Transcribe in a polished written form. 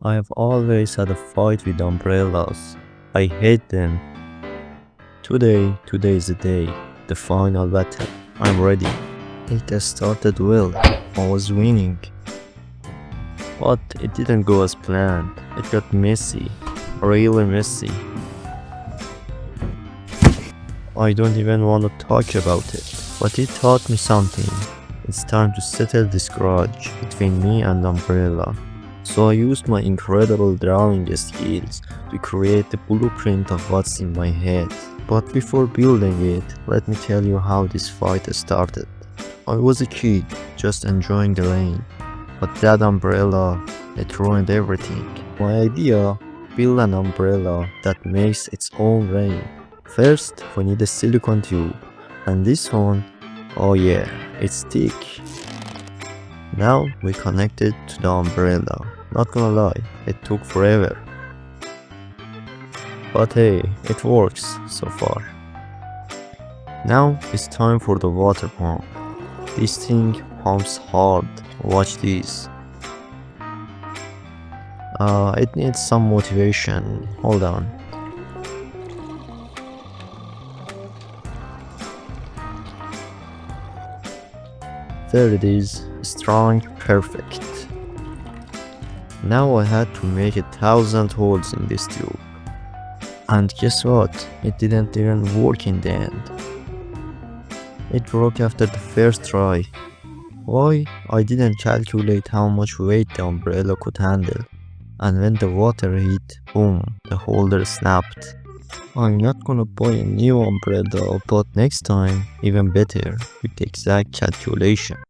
I have always had a fight with umbrellas. I hate them. Today is the day, the final battle. I'm ready. It has started well. I was winning. But it didn't go as planned. It got messy. Really messy. I don't even want to talk about it. But it taught me something. It's time to settle this grudge between me and Umbrella. So I used my incredible drawing skills to create the blueprint of what's in my head. But before building it, let me tell you how this fight started. I was a kid, just enjoying the rain. But that umbrella, it ruined everything. My idea, build an umbrella that makes its own rain. First, we need a silicone tube. And this one, oh yeah, it's thick. Now we connect it to the umbrella. Not gonna lie, it took forever. But hey, it works so far. Now it's time for the water pump. This thing pumps hard. Watch this. It needs some motivation. Hold on. There it is. Strong, perfect. Now I had to make 1,000 holes in this tube. And guess what? It didn't even work in the end. It broke after the first try. Why? I didn't calculate how much weight the umbrella could handle. And when the water hit, boom, the holder snapped. I'm not gonna buy a new umbrella, but next time, even better, with the exact calculation.